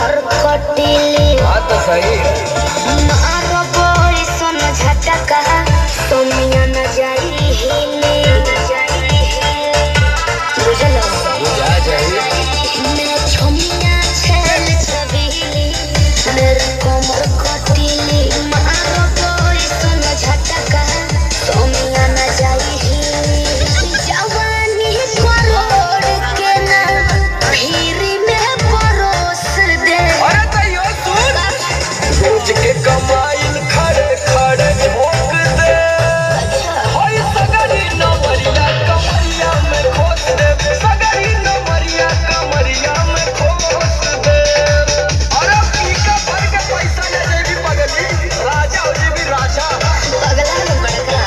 कमर कटिली बात तो सही है। मारो बोई सुन झटका सोमिया न जाई हिले बुझलो बुझा जाए मैं छोमिया छल छबीली मेरे कमर कटिली मारो बोई सुन झटका सोमिया न जाई हिले जवानी करोड़ के ना भीरी में परोस दे। अरे तैयो सुन सोच के कमाइल खड़े खड़े ठोक दे होई सगरी नमरिया कमरिया में खोस दे सगरी नमरिया कमरिया में खोस दे। अरे पीका भर के पैसा ले जेबी पगली राजा हो जेबी राजा पगला है बड़का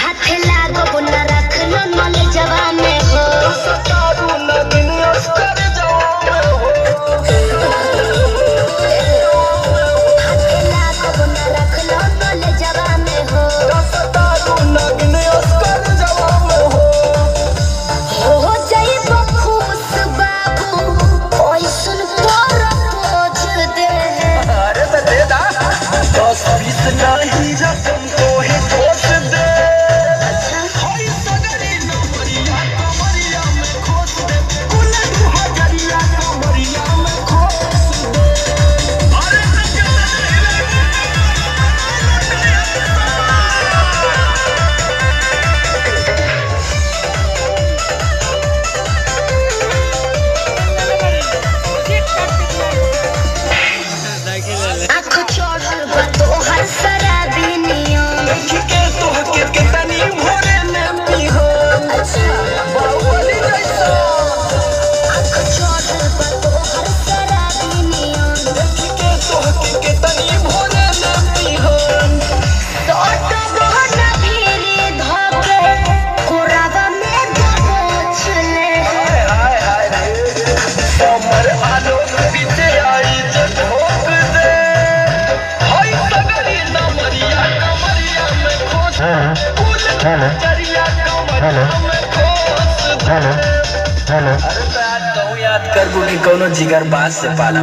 हाथ लागो बुना रख लो नले जवा में हो सतारू नगिन अस्कर जाओ हो हाथ लागो बुना रख लो नले जवा में हो सतारू नगिन अस्कर जाओ हो जाई बखुश बाबू ओई सुन पर पोछ दे। अरे तो दे दा 10-20 नहीं रकम तो ही ठोस दे होई सगरी नमरिया कमरिया में खोस दे कुल 2000 कमरिया में खोस दे। अरे आँख चढ़ल बा तोहर शराबी नियम के तोहके कितनी भोरे में पी हो बाहुबली जैसा आँख चढ़ल बा तोहर शराबी नियम के तोहके कितनी भोरे में पी हो तोट गहना भीरी धोके कोरावा में दबोच ले। हाय हाय हाय रे समर आलोक पीछे आई जब ठोक दे हाय सगरी नमरिया कमरिया में खोस कुल जरिया कमरिया में खोस दे। अरे तो याद कर बुनी कोनो जिगर बात से पाला।